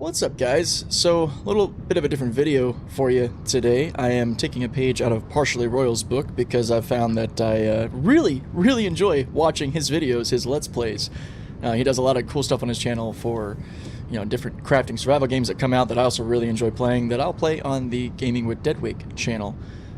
What's up, guys? So, a little bit of a different video for you today. I am taking a page out of Partially Royal's book because I've found that I really enjoy watching his videos, his Let's Plays. He does a lot of cool stuff on his channel for, different crafting survival games that come out that I also really enjoy playing, that I'll play on the Gaming with Deadwake channel,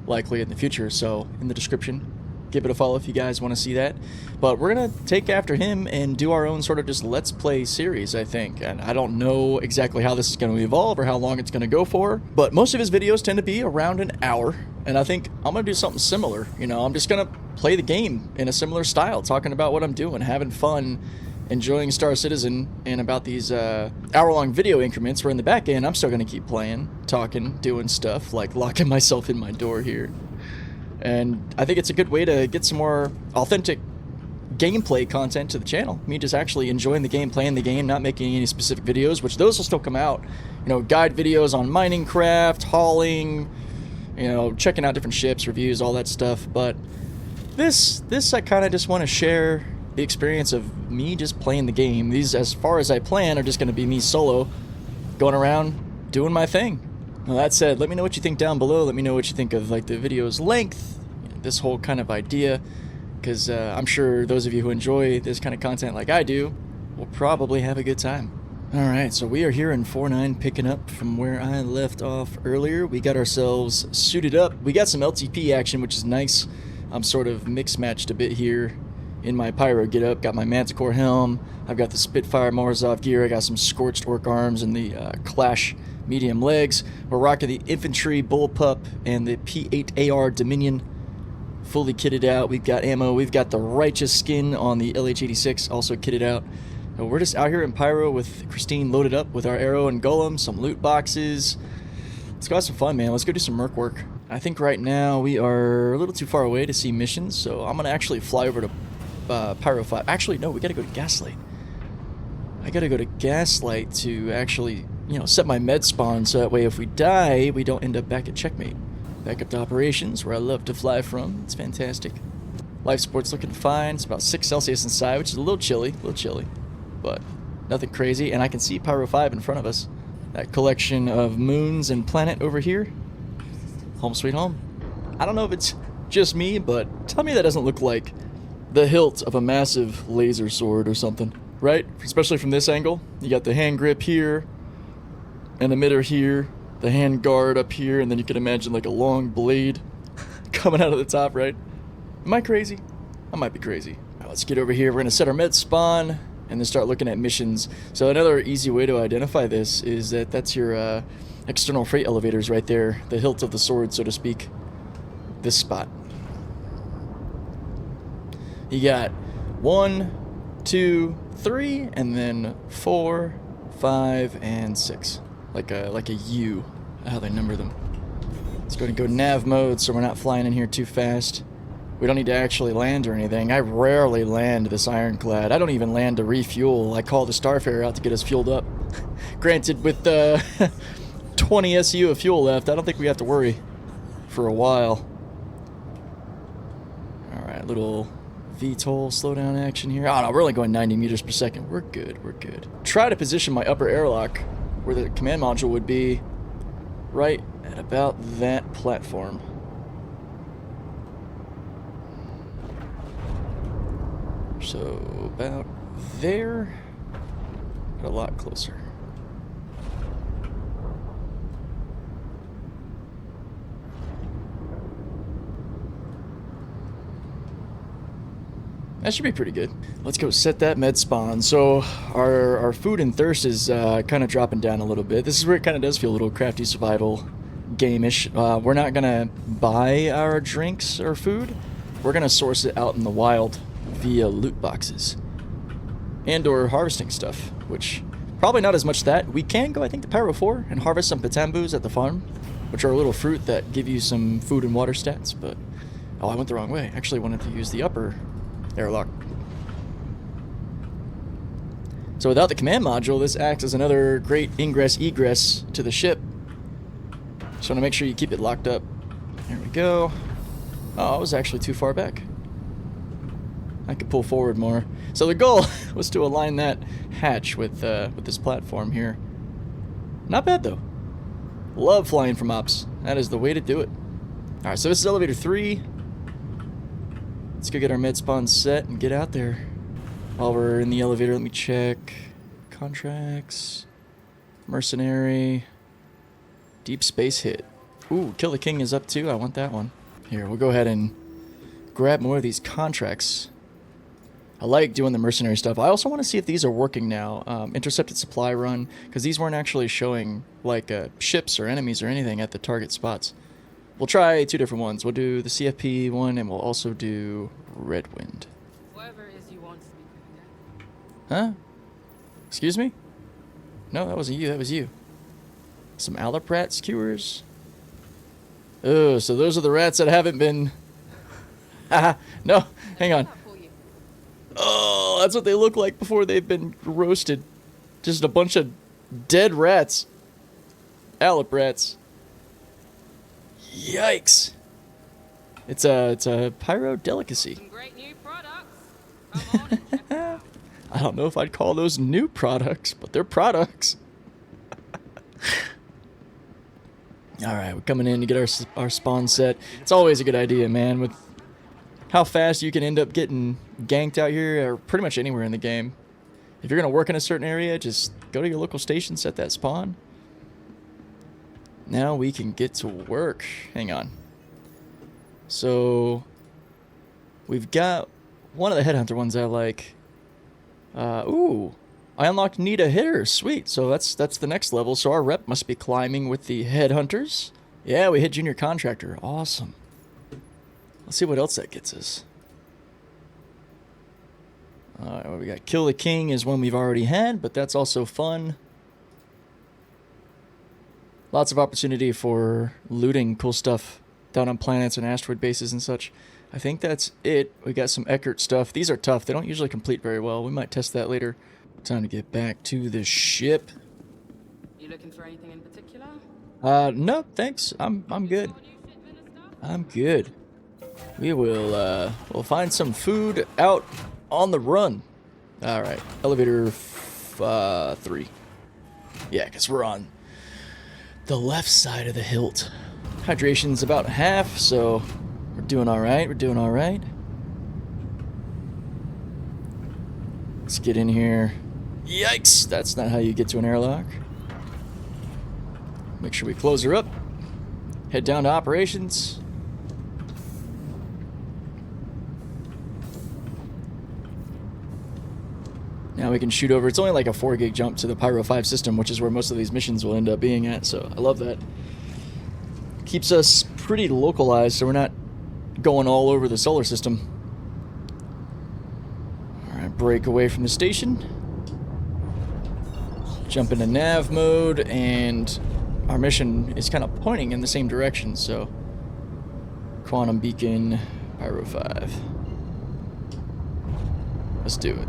likely in the future. So, in the description, give it a follow if you guys want to see that. But we're going to take after him and do our own sort of just Let's Play series, I think. And I don't know exactly how this is going to evolve or how long it's going to go for, but most of his videos tend to be around an hour. And I think I'm going to do something similar. I'm just going to play the game in a similar style, talking about what I'm doing, having fun, enjoying Star Citizen, and about these hour-long video increments where in the back end I'm still going to keep playing, talking, doing stuff, like locking myself in my door here. And I think it's a good way to get some more authentic gameplay content to the channel. Me just actually enjoying the game, playing the game, not making any specific videos, which those will still come out. Guide videos on mining craft, hauling, checking out different ships, reviews, all that stuff. But this I kind of just want to share the experience of me just playing the game. These, as far as I plan, are just going to be me solo, going around, doing my thing. Well, that said, let me know what you think down below. Let me know what you think of the video's length, this whole kind of idea, because I'm sure those of you who enjoy this kind of content like I do will probably have a good time. Alright, so we are here in 4.9, picking up from where I left off earlier. We got ourselves suited up. We got some LTP action, which is nice. I'm sort of mix-matched a bit here in my pyro get-up. Got my Manticore helm. I've got the Spitfire Morozov gear. I got some Scorched Orc arms and the Clash medium legs. We're rocking the Infantry Bullpup and the P8AR Dominion, fully kitted out. We've got ammo. We've got the Righteous skin on the LH86, also kitted out. So we're just out here in pyro with Christine loaded up with our arrow and golem, some loot boxes. Let's go have some fun, man. Let's go do some merc work. I think right now we are a little too far away to see missions, so I'm going to actually fly over to Pyro 5. Actually, no, we got to go to Gaslight. I got to go to Gaslight to actually set my med spawn, so that way if we die, we don't end up back at Checkmate. Back up to operations, where I love to fly from. It's fantastic. Life support's looking fine. It's about 6 Celsius inside, which is a little chilly, but nothing crazy. And I can see Pyro 5 in front of us. That collection of moons and planet over here. Home sweet home. I don't know if it's just me, but tell me that doesn't look like the hilt of a massive laser sword or something, right? Especially from this angle. You got the hand grip here, an emitter here, the hand guard up here, and then you can imagine like a long blade coming out of the top, right? Am I crazy? I might be crazy. Right, let's get over here. We're going to set our med spawn and then start looking at missions. So another easy way to identify this is that that's your external freight elevators right there, the hilt of the sword, so to speak. This spot. You got 1, 2, 3, and then 4, 5, and 6. Like a U, how they number them. Let's go ahead and go nav mode so we're not flying in here too fast. We don't need to actually land or anything. I rarely land this Ironclad. I don't even land to refuel. I call the Starfarer out to get us fueled up. Granted, with 20 SU of fuel left, I don't think we have to worry for a while. Alright, little VTOL slowdown action here. Oh no, we're only going 90 meters per second. We're good, we're good. Try to position my upper airlock where the command module would be, right at about that platform. So about there, but a lot closer. That should be pretty good. Let's go set that med spawn. So our food and thirst is kind of dropping down a little bit. This is where it kind of does feel a little crafty survival game-ish. We're not going to buy our drinks or food. We're going to source it out in the wild via loot boxes. And or harvesting stuff, which probably not as much that. We can go, I think, to Pyro 4 and harvest some patambus at the farm, which are a little fruit that give you some food and water stats, but... Oh, I went the wrong way. I actually wanted to use the upper airlock. So without the command module, this acts as another great ingress-egress to the ship. So I want to make sure you keep it locked up. There we go. Oh, I was actually too far back. I could pull forward more. So the goal was to align that hatch with this platform here. Not bad, though. Love flying from ops. That is the way to do it. Alright, so this is elevator 3. Let's go get our med spawn set and get out there. While we're in the elevator, let me check. Contracts. Mercenary. Deep space hit. Ooh, Kill the King is up too. I want that one. Here, we'll go ahead and grab more of these contracts. I like doing the mercenary stuff. I also want to see if these are working now. Intercepted supply run, because these weren't actually showing like ships or enemies or anything at the target spots. We'll try 2 different ones. We'll do the CFP one, and we'll also do Red Wind. Whatever it is you want to be doing. Huh? Excuse me? No, that wasn't you. That was you. Some Alaprat skewers. Oh, so those are the rats that haven't been... Haha, no, hang on. Oh, that's what they look like before they've been roasted. Just a bunch of dead rats. Alaprats. Yikes. It's a pyro delicacy. Some great new products. Come on and check it out. I don't know if I'd call those new products, but they're products. Alright, we're coming in to get our spawn set. It's always a good idea, man, with how fast you can end up getting ganked out here, or pretty much anywhere in the game. If you're going to work in a certain area, just go to your local station, set that spawn. Now we can get to work. Hang on. So, we've got one of the headhunter ones I like. Ooh, I unlocked Need a Hitter. Sweet. So that's the next level. So our rep must be climbing with the headhunters. Yeah, we hit junior contractor. Awesome. Let's see what else that gets us. What we got? Kill the King is one we've already had, but that's also fun. Lots of opportunity for looting cool stuff down on planets and asteroid bases and such. I think that's it. We got some Eckert stuff. These are tough. They don't usually complete very well. We might test that later. Time to get back to the ship. You looking for anything in particular? No, thanks. I'm good. I'm good. We will we'll find some food out on the run. All right, elevator 3. Yeah, because we're on the left side of the hilt. Hydration's about half, so we're doing all right. We're doing all right. Let's get in here. Yikes! That's not how you get to an airlock. Make sure we close her up. Head down to operations. Now we can shoot over. It's only like a 4 gig jump to the Pyro 5 system, which is where most of these missions will end up being at, so I love that. Keeps us pretty localized, so we're not going all over the solar system. Alright, break away from the station. Jump into nav mode, and our mission is kind of pointing in the same direction, so... Quantum Beacon, Pyro 5. Let's do it.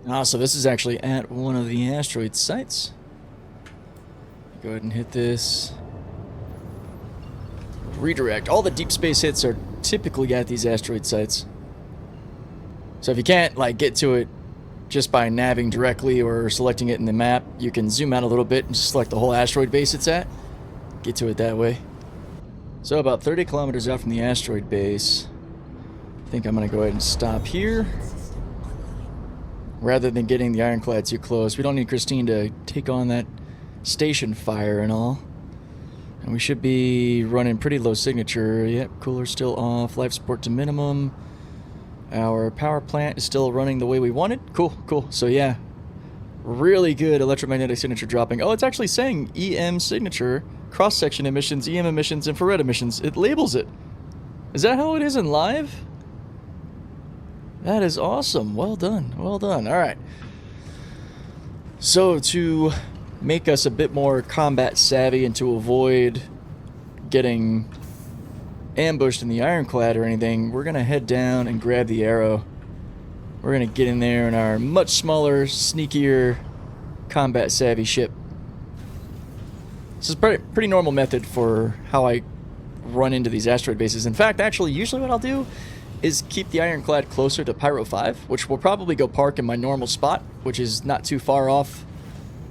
Ah, so this is actually at one of the asteroid sites. Go ahead and hit this. Redirect. All the deep space hits are typically at these asteroid sites. So if you can't like get to it just by nabbing directly or selecting it in the map, you can zoom out a little bit and just select the whole asteroid base it's at. Get to it that way. So about 30 kilometers out from the asteroid base, I think I'm going to go ahead and stop here. Rather than getting the Ironclad too close. We don't need Christine to take on that station fire and all. And we should be running pretty low signature. Yep, cooler still off. Life support to minimum. Our power plant is still running the way we wanted. Cool, cool. So yeah, really good electromagnetic signature dropping. Oh, it's actually saying EM signature, cross-section emissions, EM emissions, infrared emissions. It labels it. Is that how it is in live? That is awesome. Well done. Well done. All right. So to make us a bit more combat savvy and to avoid getting ambushed in the Ironclad or anything, we're going to head down and grab the arrow. We're going to get in there in our much smaller, sneakier, combat savvy ship. This is a pretty normal method for how I run into these asteroid bases. In fact, actually, usually what I'll do is keep the Ironclad closer to Pyro 5, which will probably go park in my normal spot which is not too far off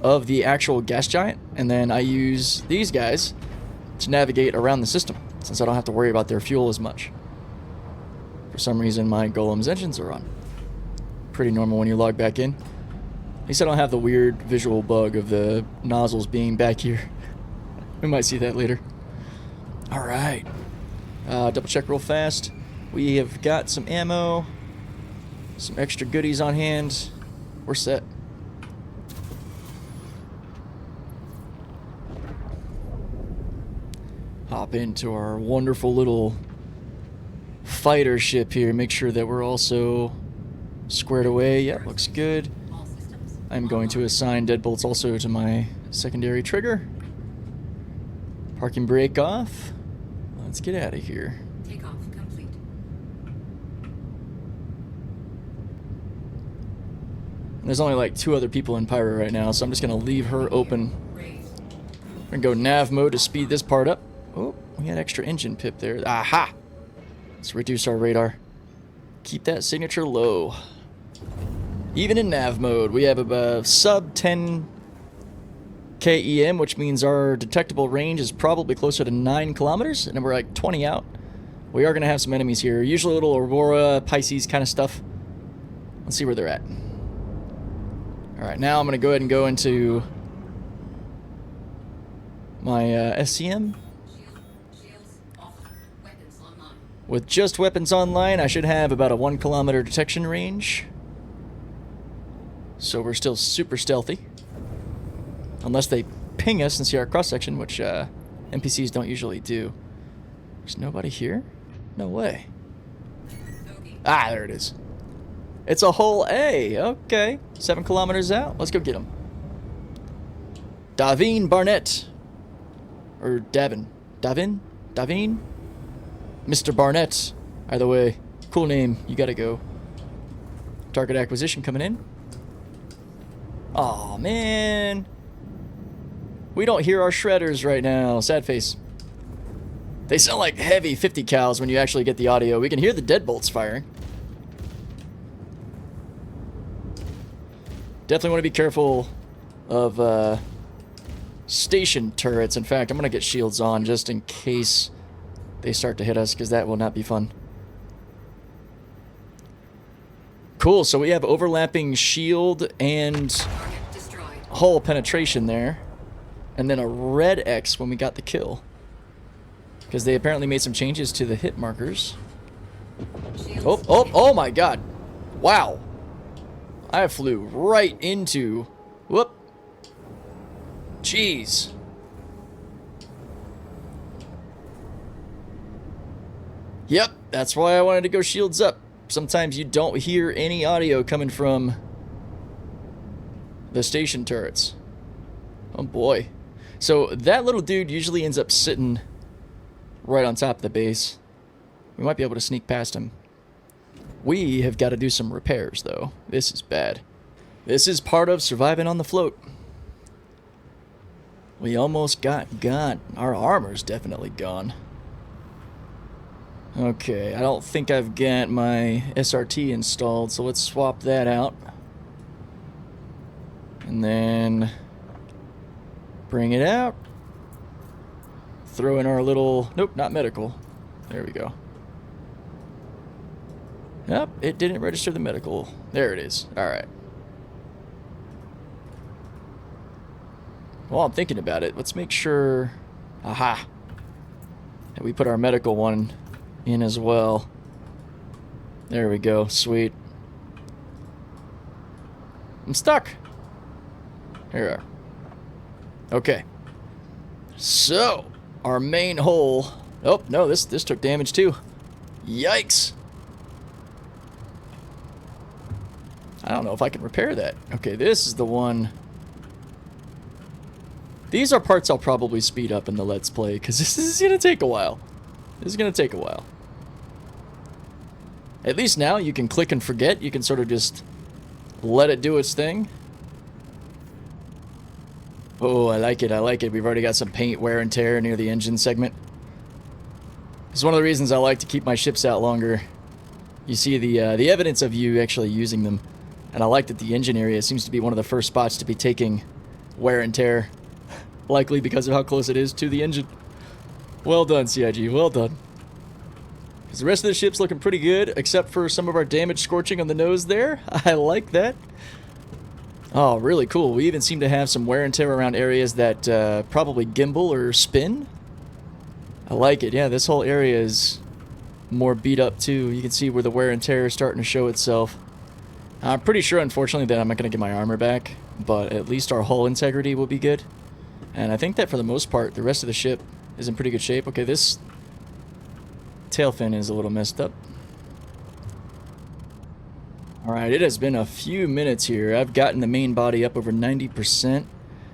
of the actual gas giant, and then I use these guys to navigate around the system, since I don't have to worry about their fuel as much. For some reason, my Golem's engines are on. Pretty normal when you log back in. At least I don't have the weird visual bug of the nozzles being back here. We might see that later. Alright. Double check real fast. We have got some ammo, some extra goodies on hand. We're set. Hop into our wonderful little fighter ship here. Make sure that we're also squared away. Yeah, looks good. I'm going to assign deadbolts also to my secondary trigger. Parking brake off. Let's get out of here. Takeoff complete. There's only like 2 other people in Pyro right now, so I'm just going to leave her open. We're going to go nav mode to speed this part up. Oh, we had extra engine pip there. Aha! Let's reduce our radar. Keep that signature low. Even in nav mode, we have about sub 10 KEM, which means our detectable range is probably closer to 9 kilometers, and we're like 20 out. We are going to have some enemies here. Usually little Aurora, Pisces kind of stuff. Let's see where they're at. Alright, now I'm going to go ahead and go into my SCM. With just weapons online, I should have about a 1 kilometer detection range. So we're still super stealthy. Unless they ping us and see our cross-section, which NPCs don't usually do. There's nobody here? No way. Ah, there it is. It's a whole A. Okay. 7 kilometers out. Let's go get him. Davin Barnett. Or Davin. Davin? Mr. Barnett. Either way. Cool name. You gotta go. Target acquisition coming in. Aw, man. We don't hear our shredders right now. Sad face. They sound like heavy 50 cals when you actually get the audio. We can hear the deadbolts firing. Definitely want to be careful of station turrets. In fact, I'm going to get shields on just in case they start to hit us, because that will not be fun. Cool, so we have overlapping shield and hull penetration there. And then a red X when we got the kill. Because they apparently made some changes to the hit markers. Oh my god. Wow. I flew right into... Whoop. Jeez. Yep, that's why I wanted to go shields up. Sometimes you don't hear any audio coming from the station turrets. Oh boy. So that little dude usually ends up sitting right on top of the base. We might be able to sneak past him. We have got to do some repairs, though. This is bad. This is part of surviving on the float. We almost got. Our armor's definitely gone. Okay, I don't think I've got my SRT installed, so let's swap that out. And then bring it out. Throw in our little... Nope, not medical. There we go. Nope, it didn't register the medical. There it is. Alright. While I'm thinking about it, let's make sure... Aha! That we put our medical one in as well. There we go. Sweet. I'm stuck. Here we are. Okay. So, our main hull... Oh, no, this took damage too. Yikes! I don't know if I can repair that. Okay, this is the one... These are parts I'll probably speed up in the Let's Play, because this is going to take a while. This is going to take a while. At least now you can click and forget. You can sort of just let it do its thing. Oh, I like it, I like it. We've already got some paint wear and tear near the engine segment. It's one of the reasons I like to keep my ships out longer. You see the evidence of you actually using them. And I like that the engine area seems to be one of the first spots to be taking wear and tear. Likely because of how close it is to the engine. Well done, CIG. Well done. Because the rest of the ship's looking pretty good, except for some of our damage scorching on the nose there. I like that. Oh, really cool. We even seem to have some wear and tear around areas that probably gimbal or spin. I like it. Yeah, this whole area is more beat up too. You can see where the wear and tear is starting to show itself. I'm pretty sure, unfortunately, that I'm not going to get my armor back, but at least our hull integrity will be good. And I think that for the most part, the rest of the ship is in pretty good shape. Okay, this tail fin is a little messed up. Alright, it has been a few minutes here. I've gotten the main body up over 90%.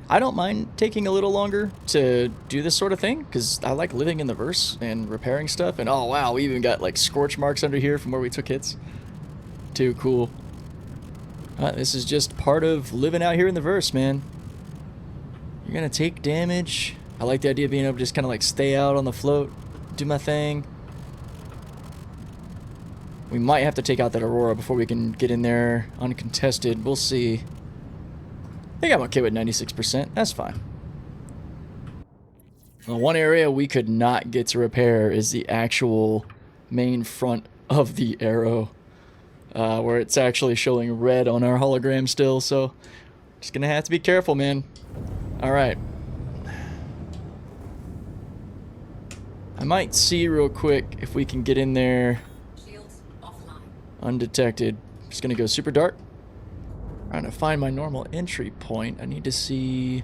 I don't mind taking a little longer to do this sort of thing, because I like living in the verse and repairing stuff. And oh wow, we even got like scorch marks under here from where we took hits. Too cool. This is just part of living out here in the verse, man. You're gonna take damage. I like the idea of being able to just kind of like stay out on the float, do my thing. We might have to take out that Aurora before we can get in there uncontested. We'll see. I think I'm okay with 96%. That's fine. Well, one area we could not get to repair is the actual main front of the Arrow. Where it's actually showing red on our hologram still, so just gonna have to be careful, man. Alright. I might see real quick if we can get in there undetected. Just gonna go super dark. Trying to find my normal entry point. I need to see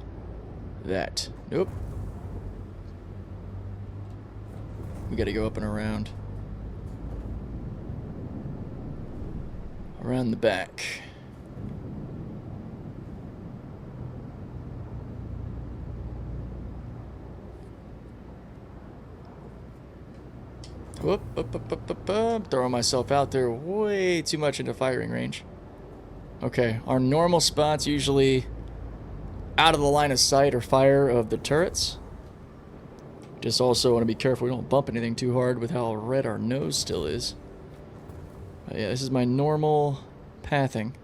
that. Nope. We gotta go up and around. Around the back. Whoop, up. Throwing myself out there way too much into firing range. Okay, our normal spot's usually out of the line of sight or fire of the turrets. Just also want to be careful we don't bump anything too hard with how red our nose still is. Yeah, this is my normal pathing.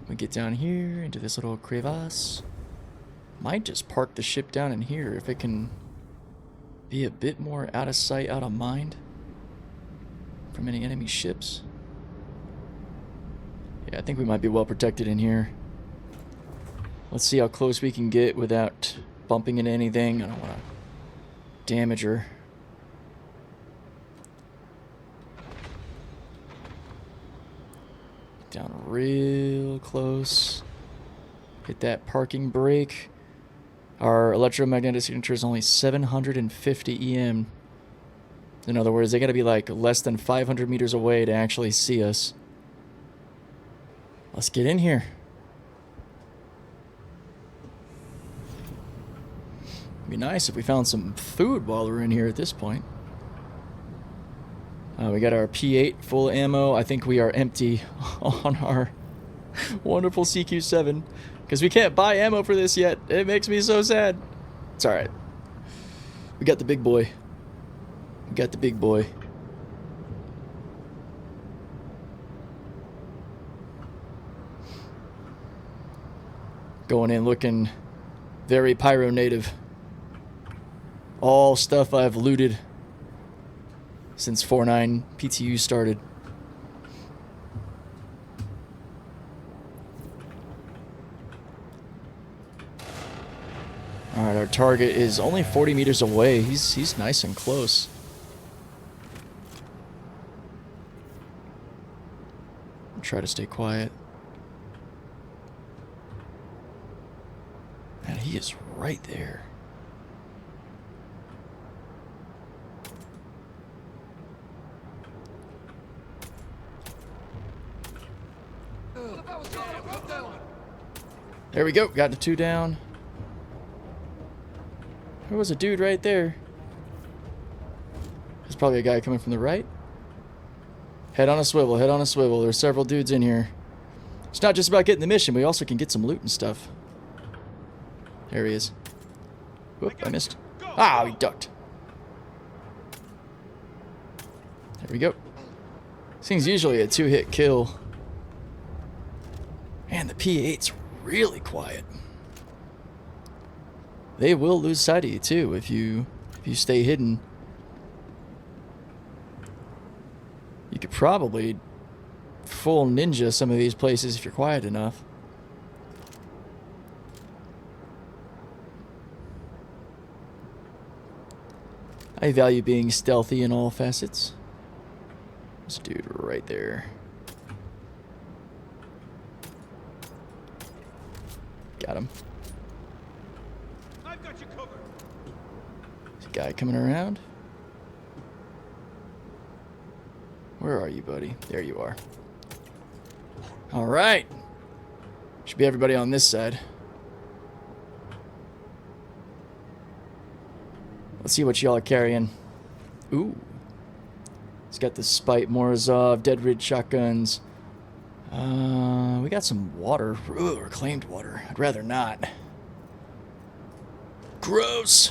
We get down here into this little crevasse. Might just park the ship down in here if it can be a bit more out of sight, out of mind from any enemy ships. Yeah, I think we might be well protected in here. Let's see how close we can get without bumping into anything. I don't want to damage her. Down real close. Hit that parking brake. Our electromagnetic signature is only 750 EM. In other words, they gotta be like less than 500 meters away to actually see us. Let's get in here. It'd be nice if we found some food while we're in here at this point. We got our P8 full ammo. I think we are empty on our wonderful CQ7 because we can't buy ammo for this yet. It makes me so sad. It's alright. We got the big boy. We got the big boy. Going in looking very pyro native. All stuff I've looted since 4.9 PTU started. Alright, our target is only 40 meters away. He's nice and close. I'll try to stay quiet. Man, he is right there. There we go. Got the 2 down. There was a dude right there. There's probably a guy coming from the right. Head on a swivel. Head on a swivel. There's several dudes in here. It's not just about getting the mission. We also can get some loot and stuff. There he is. Whoop, I missed. Ah, he ducked. There we go. This thing's usually a 2-hit kill. Man, the P8's really quiet. They will lose sight of you too if you stay hidden. You could probably full ninja some of these places if you're quiet enough. I value being stealthy in all facets. This dude right there. Got him. I've got you covered. There's a guy coming around. Where are you, buddy? There you are. All right. Should be everybody on this side. Let's see what y'all are carrying. Ooh. He's got the Spite Morozov, Dead Ridge shotguns. We got some water. Ooh, reclaimed water. I'd rather not. Gross.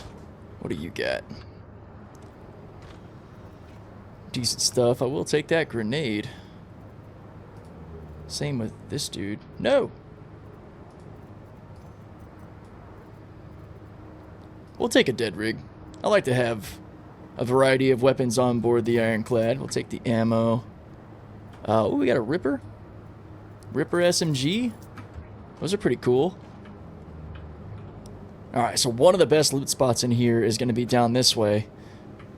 What do you got? Decent stuff. I will take that grenade. Same with this dude. No! We'll take a dead rig. I like to have a variety of weapons on board the Ironclad. We'll take the ammo. Oh, we got a Ripper. Ripper SMG. Those are pretty cool. Alright, so one of the best loot spots in here is going to be down this way.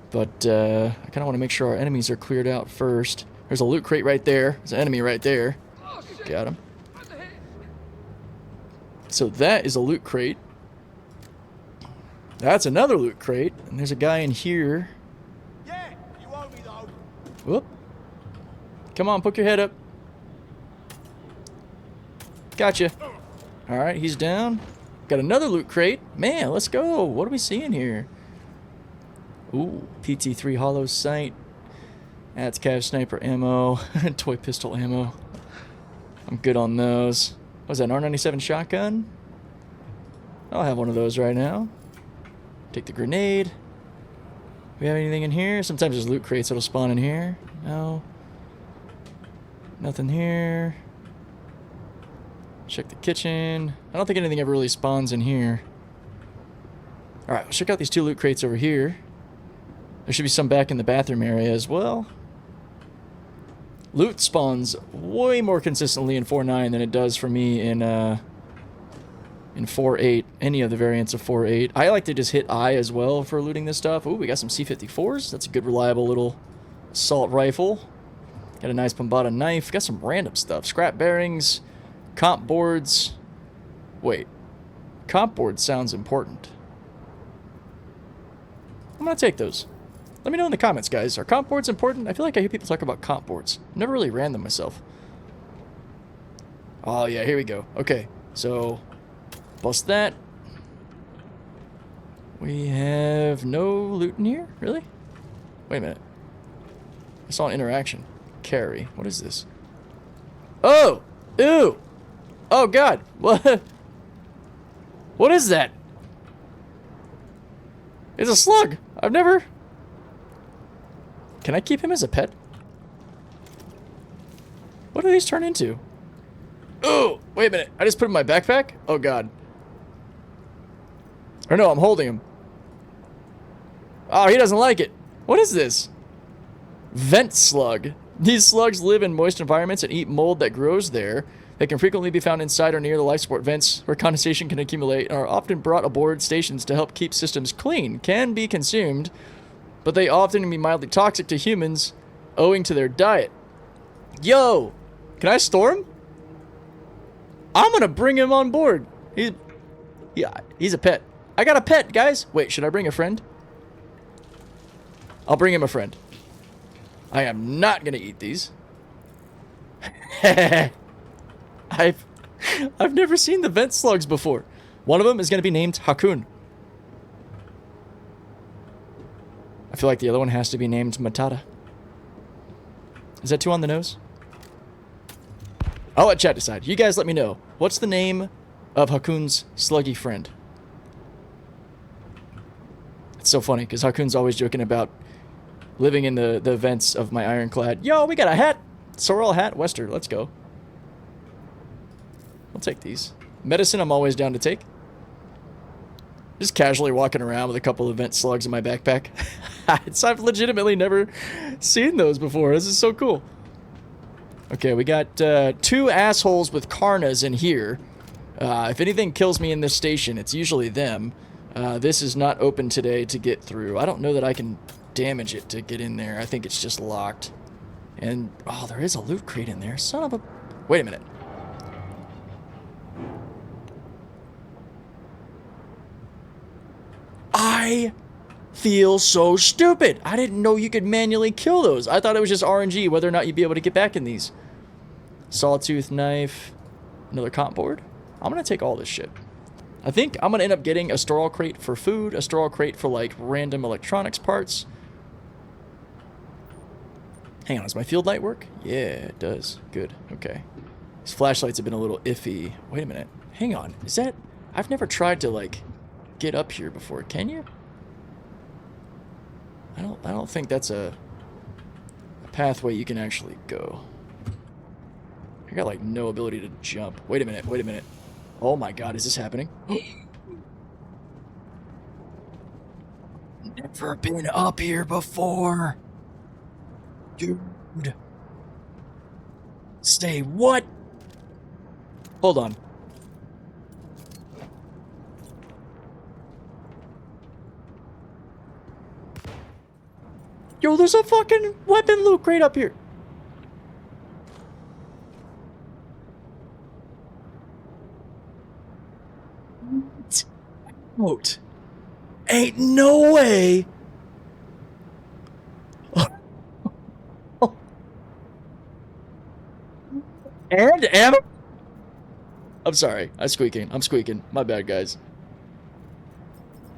But I kind of want to make sure our enemies are cleared out first. There's a loot crate right there. There's an enemy right there. Got him. So that is a loot crate. That's another loot crate. And there's a guy in here. Yeah, you owe me though. Whoop. Come on, poke your head up. Gotcha. Alright, he's down. Got another loot crate. Man, let's go. What are we seeing here? Ooh, PT3 hollow sight. That's Cav sniper ammo. Toy pistol ammo. I'm good on those. What was that, an R97 shotgun? I'll have one of those right now. Take the grenade. We have anything in here? Sometimes there's loot crates that'll spawn in here. No. Nothing here. Check the kitchen. I don't think anything ever really spawns in here. Alright, let's check out these two loot crates over here. There should be some back in the bathroom area as well. Loot spawns way more consistently in 4.9 than it does for me in 4.8, any of the variants of 4.8. I like to just hit I as well for looting this stuff. Ooh, we got some C54s. That's a good, reliable little assault rifle. Got a nice Pombada knife. Got some random stuff. Scrap bearings, comp boards. Wait. Comp boards sounds important. I'm going to take those. Let me know in the comments, guys. Are comp boards important? I feel like I hear people talk about comp boards. I've never really ran them myself. Oh, yeah, here we go. Okay, so bust that. We have no loot in here? Really? Wait a minute. I saw an interaction. Carry. What is this? Oh! Ew! Oh, God! What? What is that? It's a slug! I've never... Can I keep him as a pet? What do these turn into? Oh, wait a minute. I just put him in my backpack? Oh, God. Or no, I'm holding him. Oh, he doesn't like it. What is this? Vent slug. These slugs live in moist environments and eat mold that grows there. They can frequently be found inside or near the life support vents where condensation can accumulate and are often brought aboard stations to help keep systems clean. Can be consumed, but they often can be mildly toxic to humans owing to their diet. Yo! Can I store him? I'm gonna bring him on board. He's a pet. I got a pet, guys. Wait, should I bring a friend? I'll bring him a friend. I am not gonna eat these. I've never seen the vent slugs before. One of them is gonna be named Hakun. I feel like the other one has to be named Matata. Is that too on the nose? I'll let chat decide. You guys let me know. What's the name of Hakun's sluggy friend? It's so funny, because Hakun's always joking about living in the vents of my Ironclad. Yo, we got a hat! Sorrel hat, Wester, let's go. take these. Medicine, I'm always down to take. Just casually walking around with a couple of vent slugs in my backpack. I've legitimately never seen those before. This is so cool. Okay, we got 2 assholes with Karnas in here. If anything kills me in this station, it's usually them. This is not open today to get through. I don't know that I can damage it to get in there. I think it's just locked. And, oh, there is a loot crate in there. Son of a... Wait a minute. I feel so stupid. I didn't know you could manually kill those. I thought it was just RNG, whether or not you'd be able to get back in these. Sawtooth knife. Another comp board. I'm going to take all this shit. I think I'm going to end up getting a straw crate for food, a straw crate for, like, random electronics parts. Hang on, does my field light work? Yeah, it does. Good. Okay. These flashlights have been a little iffy. Wait a minute. Hang on. Is that... I've never tried to, like, get up here before. Can you? I don't think that's a pathway you can actually go. I got, like, no ability to jump. Wait a minute. Wait a minute. Oh my god, is this happening? Never been up here before. Dude. Stay what? Hold on. Yo, there's a fucking weapon loot crate up here. What? Ain't no way. And ammo? I'm sorry. I'm squeaking. My bad, guys.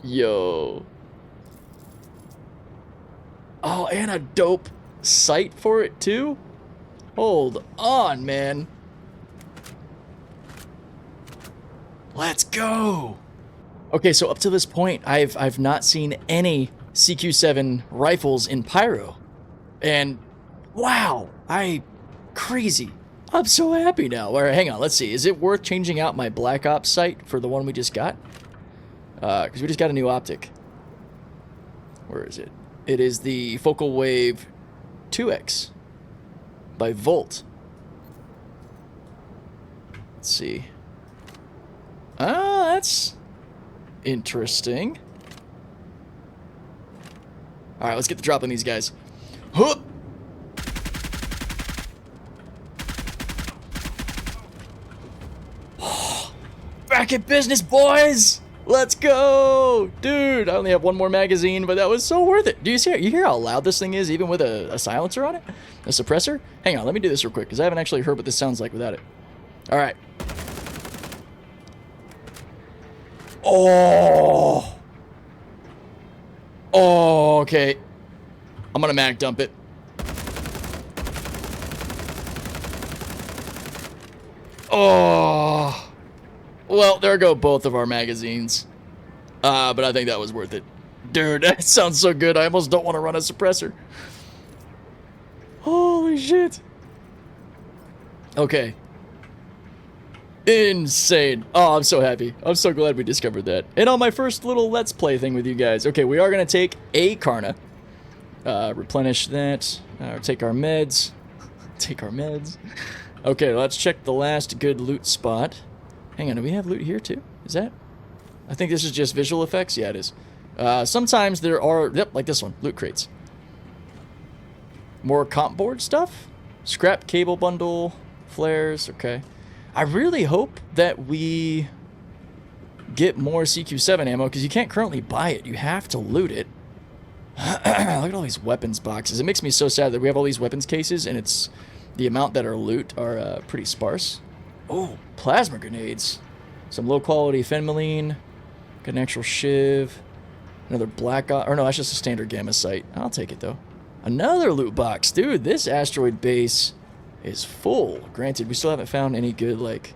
Yo. Oh, and a dope sight for it, too? Hold on, man. Let's go. Okay, so up to this point, I've not seen any CQ7 rifles in Pyro. And, wow, crazy. I'm so happy now. All right, hang on, let's see. Is it worth changing out my Black Ops sight for the one we just got? Because we just got a new optic. Where is it? It is the Focal Wave 2X by Volt. Let's see. Ah, that's interesting. All right, let's get the drop on these guys. Huh! Back at business, boys! Let's go! Dude, I only have one more magazine, but that was so worth it. Do you hear how loud this thing is, even with a silencer on it? A suppressor? Hang on, let me do this real quick, because I haven't actually heard what this sounds like without it. Alright. Oh! Oh, okay. I'm gonna mag dump it. Oh! Well, there go both of our magazines. But I think that was worth it. Dude, that sounds so good. I almost don't want to run a suppressor. Holy shit. Okay. Insane. Oh, I'm so happy. I'm so glad we discovered that. And on my first little Let's Play thing with you guys. Okay, we are going to take a Karna. Replenish that. Take our meds. Take our meds. Okay, let's check the last good loot spot. Hang on, do we have loot here too? Is that? I think this is just visual effects. Yeah, it is. Sometimes there are, yep, like this one, loot crates. More comp board stuff? Scrap cable bundle, flares, okay. I really hope that we get more CQ7 ammo, because you can't currently buy it. You have to loot it. Look at all these weapons boxes. It makes me so sad that we have all these weapons cases, and it's the amount that are loot are pretty sparse. Oh, plasma grenades. Some low-quality Fenmaline. Got an actual Shiv. Another Black Ops. Or no, that's just a standard Gamma sight. I'll take it, though. Another loot box. Dude, this asteroid base is full. Granted, we still haven't found any good, like,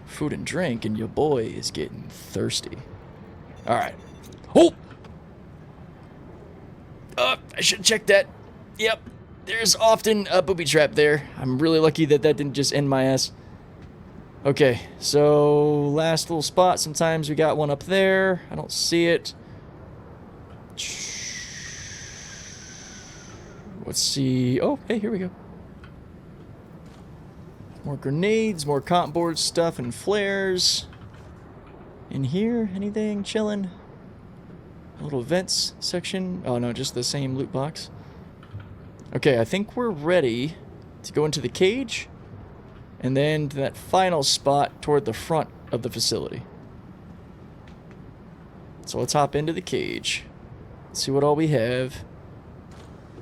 food and drink, and your boy is getting thirsty. Alright. Oh! I should check that. Yep. There's often a booby trap there. I'm really lucky that that didn't just end my ass. Okay, so last little spot. Sometimes we got one up there. I don't see it. Let's see. Oh, hey, here we go. More grenades, more cotton board stuff, and flares. In here, anything chilling? A little vents section. Oh no, just the same loot box. Okay, I think we're ready to go into the cage, and then to that final spot toward the front of the facility. So let's hop into the cage. Let's see what all we have.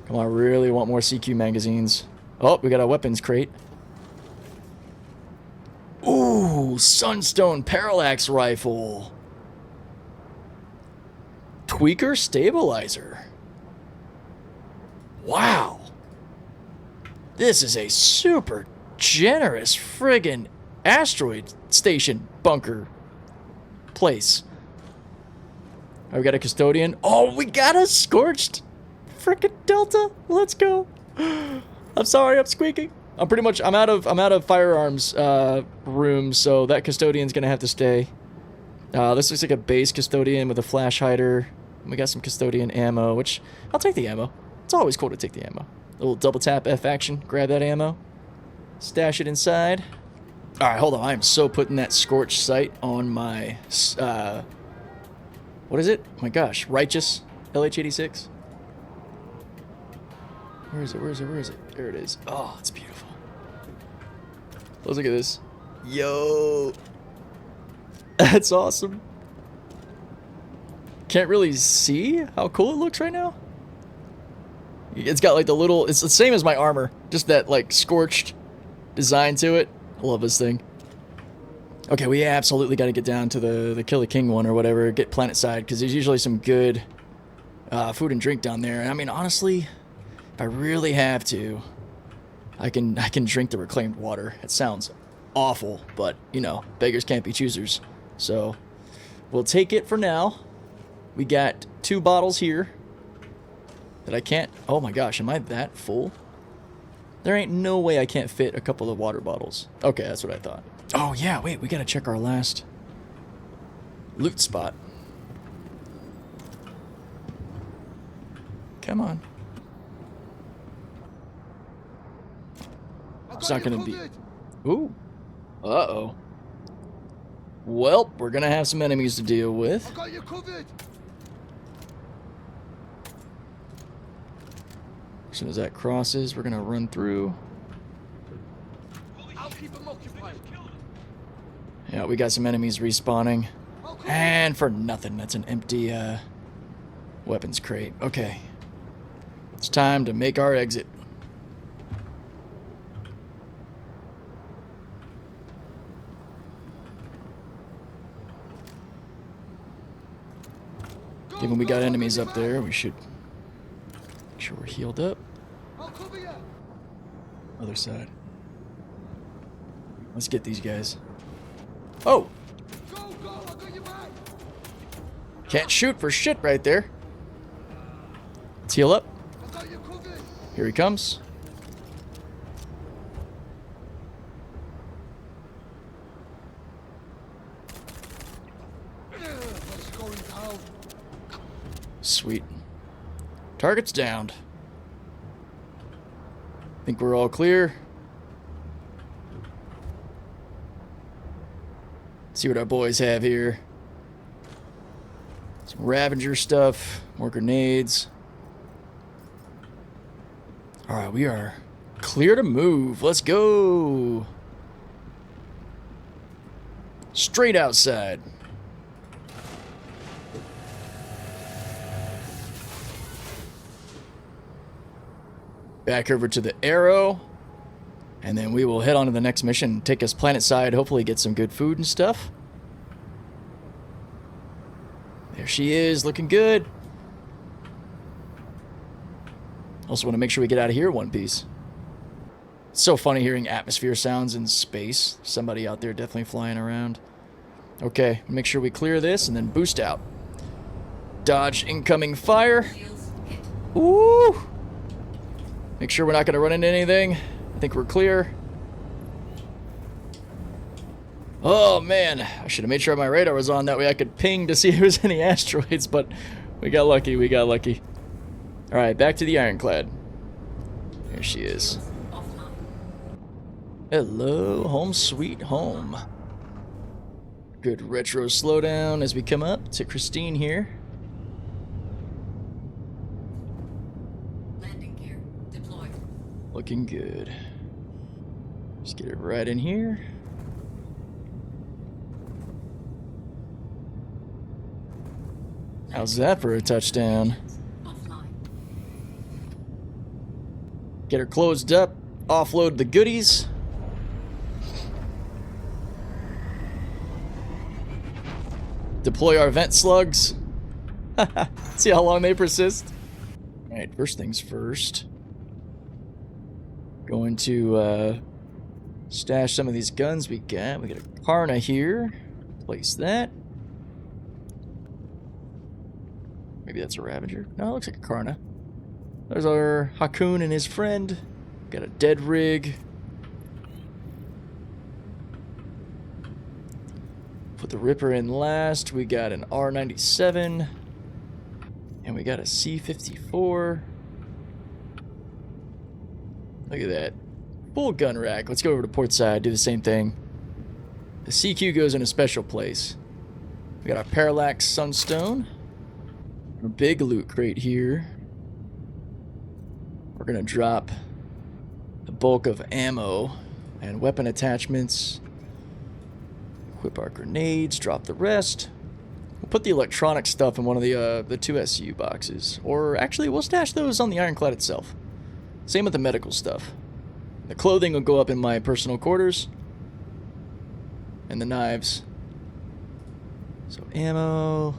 Come on, I really want more CQ magazines. Oh, we got a weapons crate. Ooh, Sunstone Parallax Rifle. Tweaker Stabilizer. Wow. This is a super generous friggin' asteroid station bunker place. Oh, we got a custodian. Oh, we got a scorched frickin' Delta. Let's go. I'm sorry, I'm squeaking. I'm out of firearms room, so that custodian's gonna have to stay. This looks like a base custodian with a flash hider. We got some custodian ammo, which I'll take the ammo. It's always cool to take the ammo. A little double tap F action, grab that ammo, stash it inside. All right, hold on. I am so putting that scorched sight on my what is it? Oh my gosh, Righteous LH86. Where is it? Where is it? Where is it? There it is. Oh, it's beautiful. Let's look at this. Yo. That's awesome. Can't really see how cool it looks right now. It's got like the little, it's the same as my armor. Just that like scorched design to it. I love this thing. Okay, we absolutely got to get down to the Killer King one or whatever. Get planet side, because there's usually some good food and drink down there. I mean, honestly, if I really have to, I can drink the reclaimed water. It sounds awful, but you know, beggars can't be choosers. So we'll take it for now. We got 2 bottles here that I can't. Oh my gosh, am I that full? There ain't no way I can't fit a couple of water bottles. Okay, that's what I thought. Oh yeah, wait, we gotta check our last loot spot. Come on. It's not gonna be. Ooh. Uh-oh. Well, we're gonna have some enemies to deal with. I got you covered. As soon as that crosses, we're gonna run through. I'll keep them occupied. Yeah, we got some enemies respawning. And for nothing, that's an empty weapons crate. Okay. It's time to make our exit. Given we got enemies up there, we should make sure we're healed up. I'll cover you. Other side. Let's get these guys. Oh! Go, I got your back. Can't shoot for shit right there. Let's heal up. I got you covered. Here he comes. Let's go down. Sweet. Target's downed. Think we're all clear. See what our boys have here. Some Ravager stuff, more grenades. Alright, we are clear to move. Let's go. Straight outside. Back over to the Arrow. And then we will head on to the next mission. Take us planet side. Hopefully get some good food and stuff. There she is. Looking good. Also want to make sure we get out of here in one piece. It's so funny hearing atmosphere sounds in space. Somebody out there definitely flying around. Okay. Make sure we clear this and then boost out. Dodge incoming fire. Woo! Make sure we're not going to run into anything. I think we're clear. Oh man, I should have made sure my radar was on, that way I could ping to see if there was any asteroids, but we got lucky, we got lucky. Alright, back to the Ironclad. There she is. Hello, home sweet home. Good retro slowdown as we come up to Christine here. Landing gear deployed. Looking good. Just get it right in here. How's that for a touchdown? Offline. Get her closed up, offload the goodies. Deploy our vent slugs. See how long they persist. Alright, first things first. Going to stash some of these guns we got. We got a Karna here. Place that. Maybe that's a Ravager. No, it looks like a Karna. There's our Hakoon and his friend. Got a dead rig. Put the Ripper in last. We got an R97. And we got a C54. Look at that. Full gun rack. Let's go over to port side, do the same thing. The CQ goes in a special place. We got our Parallax Sunstone. Our big loot crate here. We're gonna drop the bulk of ammo and weapon attachments. Equip our grenades, drop the rest. We'll put the electronic stuff in one of the 2 SU boxes. Or actually, we'll stash those on the Ironclad itself. Same with the medical stuff. The clothing will go up in my personal quarters. And the knives. So ammo.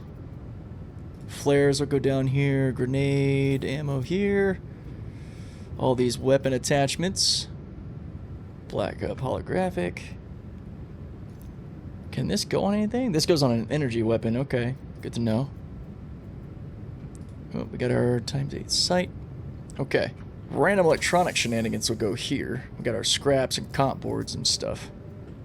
Flares will go down here. Grenade, ammo here. All these weapon attachments. Black Up holographic. Can this go on anything? This goes on an energy weapon. Okay, good to know. Oh, we got our ×8 sight. Okay. Random electronic shenanigans will go here. We got our scraps and comp boards and stuff.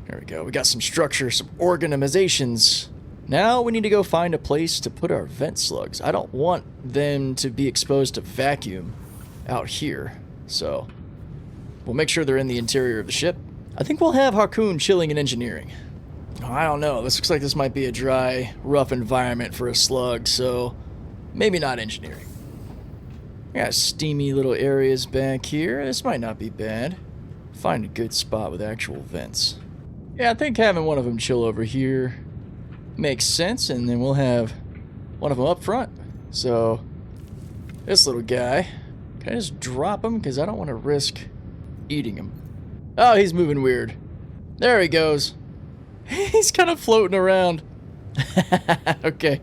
There we go. We got some structure, some organizations. Now we need to go find a place to put our vent slugs. I don't want them to be exposed to vacuum out here. So we'll make sure they're in the interior of the ship. I think we'll have Hakoon chilling in engineering. I don't know. This looks like this might be a dry, rough environment for a slug, so maybe not engineering. Got steamy little areas back here. This might not be bad. Find a good spot with actual vents. Yeah, I think having one of them chill over here makes sense, and then we'll have one of them up front. So this little guy, can I just drop him? Because I don't want to risk eating him. Oh, he's moving weird. There he goes. He's kind of floating around. Okay.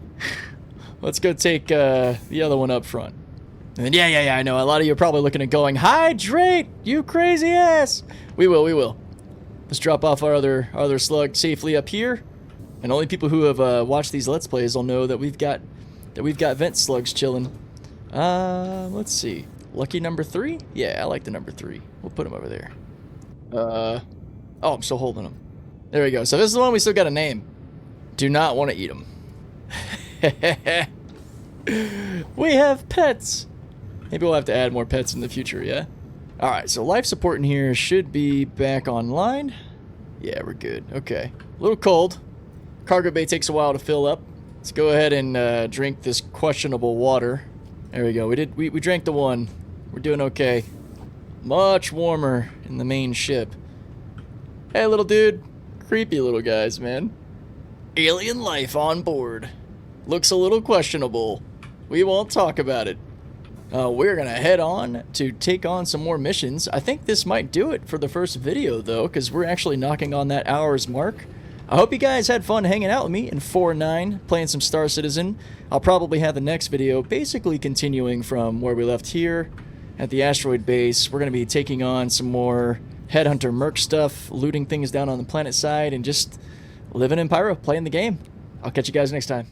Let's go take the other one up front. And yeah, I know. A lot of you are probably looking at going, hydrate, you crazy ass. We will. Let's drop off our other slug safely up here. And only people who have watched these Let's Plays will know that we've got vent slugs chilling. Let's see. Lucky number 3? Yeah, I like the number 3. We'll put him over there. Oh, I'm still holding him. There we go. So this is the one we still got a name. Do not want to eat him. We have pets. Maybe we'll have to add more pets in the future, yeah? Alright, so life support in here should be back online. Yeah, we're good. Okay. A little cold. Cargo bay takes a while to fill up. Let's go ahead and drink this questionable water. There we go. We drank the one. We're doing okay. Much warmer in the main ship. Hey, little dude. Creepy little guys, man. Alien life on board. Looks a little questionable. We won't talk about it. We're gonna head on to take on some more missions. I think this might do it for the first video, though, because we're actually knocking on that hours mark. I hope you guys had fun hanging out with me in 4.9, playing some Star Citizen. I'll probably have the next video basically continuing from where we left here at the asteroid base. We're gonna be taking on some more Headhunter Merc stuff, looting things down on the planet side, and just living in Pyro, playing the game. I'll catch you guys next time.